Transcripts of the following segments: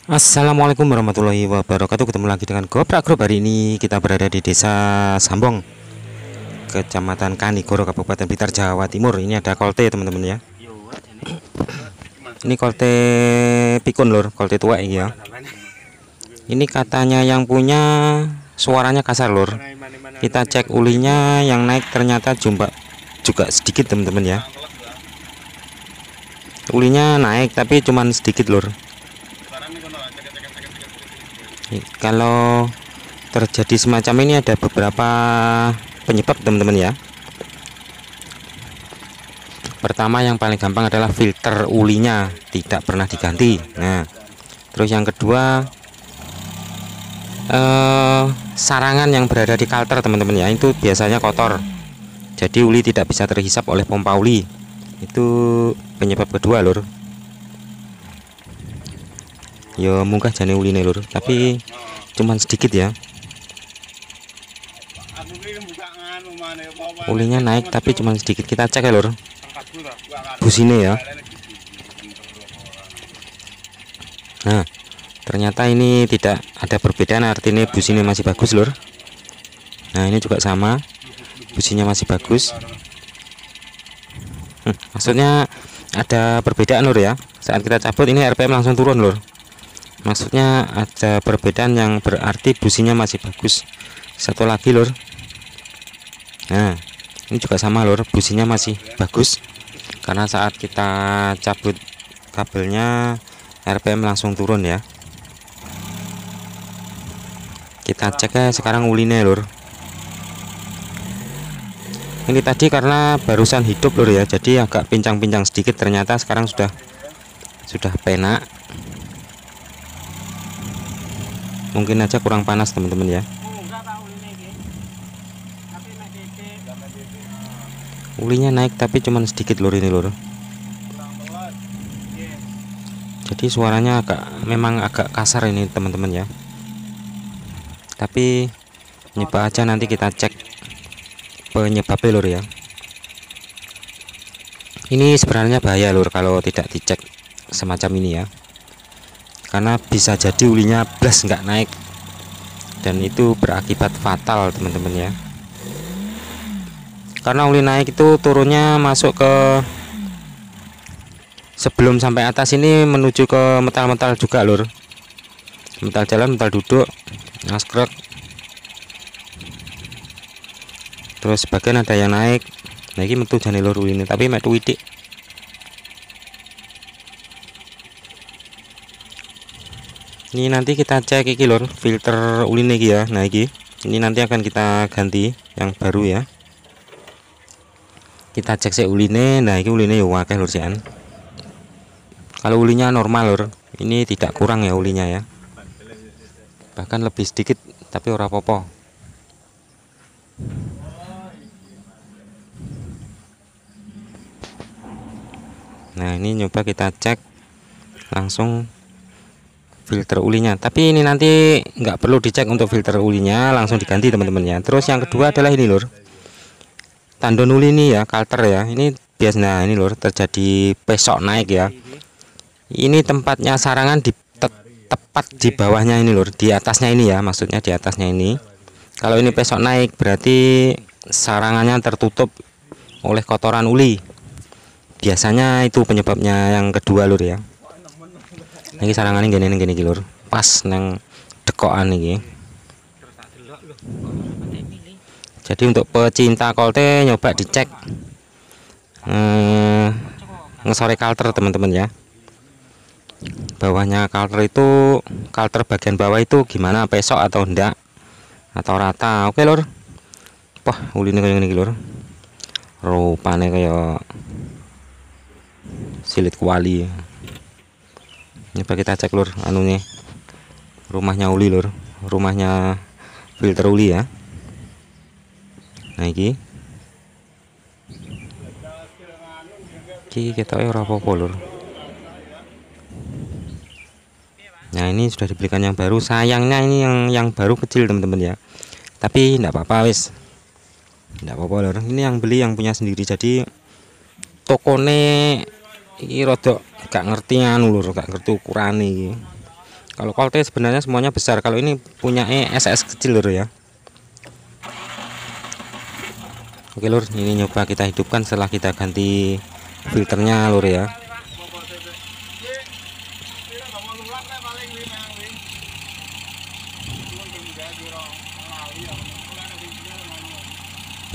Assalamualaikum warahmatullahi wabarakatuh. Ketemu lagi dengan Goprak Group. Hari ini kita berada di Desa Sambong, Kecamatan Kanigoro, Kabupaten Blitar, Jawa Timur. Ini ada kolte teman-teman ya. Ini kolte pikun lur, kolte tua ini ya. Ini katanya yang punya suaranya kasar lur. Kita cek ulinya yang naik ternyata juga sedikit teman-teman ya. Ulinya naik tapi cuman sedikit lur. Kalau terjadi semacam ini ada beberapa penyebab teman-teman ya. Pertama yang paling gampang adalah filter ulinya tidak pernah diganti. Nah, terus yang kedua sarangan yang berada di kalter teman-teman ya, itu biasanya kotor. Jadi uli tidak bisa terhisap oleh pompa uli. Itu penyebab kedua lur. Ya munggah jane uline lur, tapi cuman sedikit ya. Ulinya naik tapi cuman sedikit. Kita cek ya lur, busine ya. Nah, ternyata ini tidak ada perbedaan, artinya busine masih bagus lur. Nah, ini juga sama, businya masih bagus. Maksudnya ada perbedaan lur ya. Saat kita cabut ini RPM langsung turun lur. Maksudnya ada perbedaan yang berarti businya masih bagus. Satu lagi lur. Nah, ini juga sama lur, businya masih bagus. Karena saat kita cabut kabelnya RPM langsung turun ya. Kita cek ya sekarang uline lur. Ini tadi karena barusan hidup lur ya, jadi agak pincang-pincang sedikit. Ternyata sekarang sudah penak. Mungkin aja kurang panas teman-teman ya. Ulinya naik tapi cuman sedikit lur ini lur. Jadi suaranya memang agak kasar ini teman-teman ya. Tapi nyoba aja nanti kita cek penyebabnya lur ya. Ini sebenarnya bahaya lur kalau tidak dicek semacam ini ya. Karena bisa jadi ulinya blas nggak naik, dan itu berakibat fatal teman-teman ya. Karena uli naik itu turunnya masuk ke sebelum sampai atas ini menuju ke metal-metal juga lur. Metal jalan, metal duduk, naskrek. Terus sebagian ada yang naik. Nah ini metu jane lur ini, tapi metu widik. Ini nanti kita cek iki lur, filter uline iki ya. Nah ini nanti akan kita ganti yang baru ya. Kita cek uline. Nah ini uline ya akeh lur sian. Kalau ulinya normal lur, ini tidak kurang ya ulinya ya. Bahkan lebih sedikit, tapi ora apa-apa. Nah ini nyoba kita cek langsung filter ulinya, tapi ini nanti nggak perlu dicek untuk filter ulinya, langsung diganti teman-teman ya. Terus yang kedua adalah ini lur, tandon uli ini ya, kalter ya. Ini biasanya ini lur terjadi pesok naik ya. Ini tempatnya sarangan tepat di bawahnya ini lur, di atasnya ini ya, maksudnya di atasnya ini. Kalau ini pesok naik berarti sarangannya tertutup oleh kotoran uli. Biasanya itu penyebabnya yang kedua lur ya. Ini sarangannya gini lur, pas neng dekokan ini. Jadi untuk pecinta kolte nyoba dicek ngesore kalter teman-teman ya. Bawahnya kalter itu, kalter bagian bawah itu gimana, pesok atau enggak, atau rata. Oke lur. Wah uline kayak gini lur, rupanya kayak silit kuali. Coba kita cek lur anunya, rumahnya uli lur, rumahnya filter uli ya. Nah iki kita ora apa-apa lur. Nah ini sudah dibelikan yang baru, sayangnya ini yang baru kecil teman-teman ya. Tapi enggak apa-apa wis, enggak apa-apa lur. Ini yang beli yang punya sendiri, jadi tokone iki rada gak ngerti anu lur, gak ngerti ukuran iki. Kalau Colte sebenarnya semuanya besar, kalau ini punya SS kecil lur ya. Oke lur, ini nyoba kita hidupkan setelah kita ganti filternya lur ya.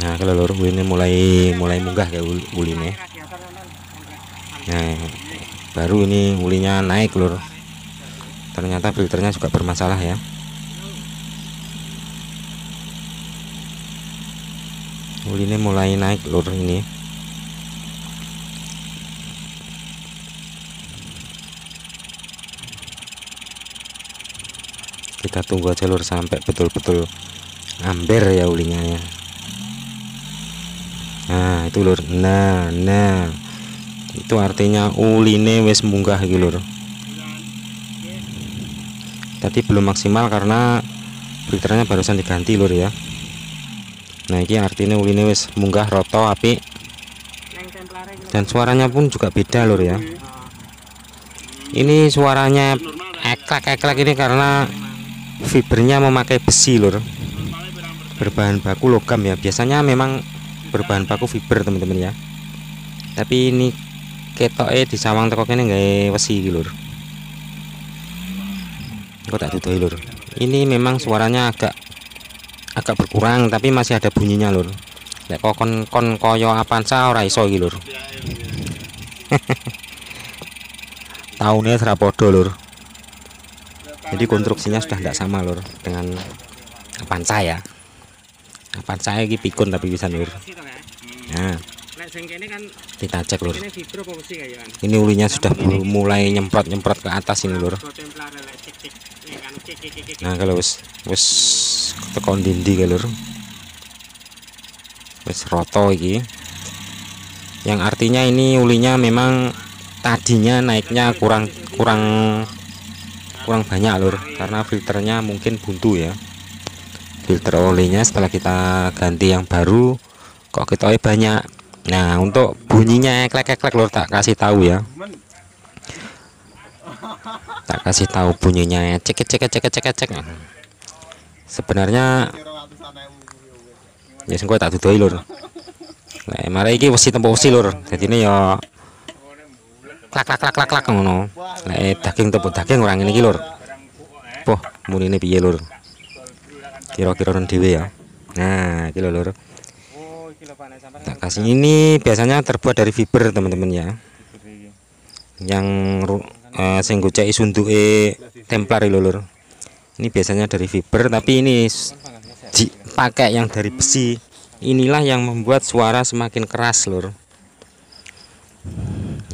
Nah kalau lur ini mulai munggah kayak ulinya. Nah baru ini ulinya naik lur. Ternyata filternya juga bermasalah ya. Ulinya mulai naik lur ini. Kita tunggu aja lur sampai betul-betul amber ya ulinya ya. Nah itu lur, nah itu artinya uline wis munggah iki lur. Tadi belum maksimal karena filternya barusan diganti lur ya. Nah ini artinya uline wis munggah roto api, dan suaranya pun juga beda lur ya. Ini suaranya eklek-eklek ini karena fibernya memakai besi lur, berbahan baku logam ya. Biasanya memang berbahan baku fiber teman-teman ya, tapi ini ketoknya di sawang teko kene gawe wesi iki lur. Kok tak tutuhi lur. Ini memang suaranya agak berkurang tapi masih ada bunyinya lur. Lek kok kon koyo Avanza ora iso iki lur. Tahunnya serapodo lur. Jadi konstruksinya sudah tidak sama lur dengan Avanza ya. Avanza iki pikun tapi bisa lur. Nah, kita cek lur. Ini ulinya sudah mulai nyemprot ke atas ini lur. Nah kalau wis tekan dindi ke lur, wis roto iki, yang artinya ini ulinya memang tadinya naiknya kurang banyak lur, karena filternya mungkin buntu ya. Filter olinya setelah kita ganti yang baru kok ketoknya banyak. Nah untuk bunyinya eklek-eklek lur, tak kasih tahu ya, tak kasih tahu bunyinya cek. Sebenarnya ya sengko tak dudoi lur. Nah mari iki wesi tempo wesi lur, jadi ini ya klak ngono. Nek daging tempo daging orang ini lur. Poh munine piye lur, kira-kira dhewe ya. Nah iki lur, tak kasih. Ini biasanya terbuat dari fiber teman-teman ya, yang sing gocek sunduke Templar lur. Ini biasanya dari fiber, tapi ini pakai yang dari besi. Inilah yang membuat suara semakin keras lur.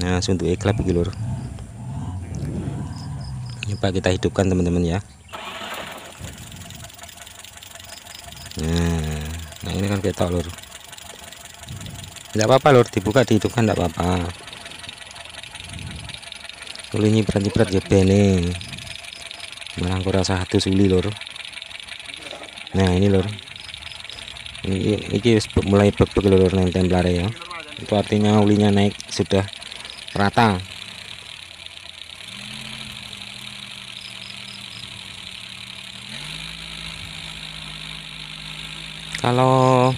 Nah sunduke klep iki lur. Coba kita hidupkan teman-teman ya. Nah ini kan ketok lur. Tidak apa-apa lur, dibuka dihidupkan tidak apa-apa. Uli nyiprat ya bene, malah aku rasa satu suli lur. Nah ini lur, ini mulai bek-bek lur nang Templar ya. Itu artinya ulinya naik sudah rata. Kalau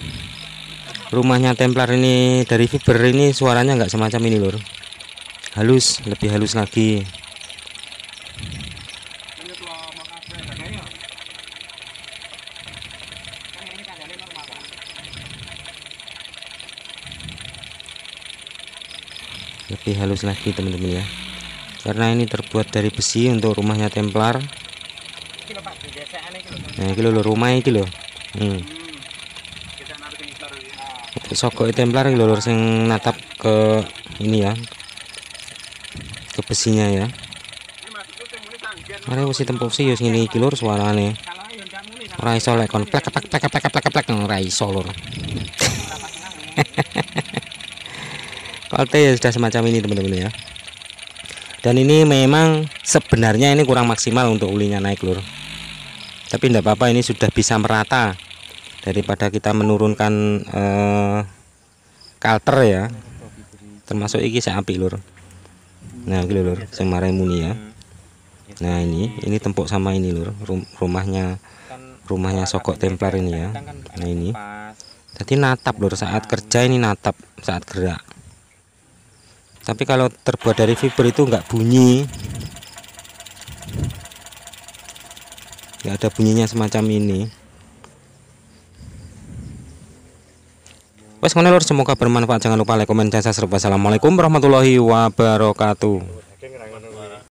rumahnya Templar ini dari fiber ini suaranya nggak semacam ini lur, halus, lebih halus lagi. Lebih halus lagi teman-teman ya, karena ini terbuat dari besi untuk rumahnya Templar. Nah ini lho rumah ini lho. Sokok Templar ini lho sing natap ke ini ya, ke besinya ya. Mari mesti tempuh sih ini iki lur suarane. Ora iso lek kon plek ora iso lur. Colte ya sudah semacam ini teman-teman ya. Dan ini memang sebenarnya ini kurang maksimal untuk ulinya naik lur. Tapi tidak apa-apa, ini sudah bisa merata. Daripada kita menurunkan kalter ya. Termasuk iki saya apik lur. Nah iki lur sing marai muni ya. Nah ini tempuk sama ini lur, rumahnya Sogok Templar ini ya. Nah ini jadi natap lur, saat kerja ini natap saat gerak. Tapi kalau terbuat dari fiber itu enggak bunyi, enggak ada bunyinya semacam ini. Wes ngono lur, semoga bermanfaat. Jangan lupa like, komen, dan subscribe. Wassalamualaikum warahmatullahi wabarakatuh.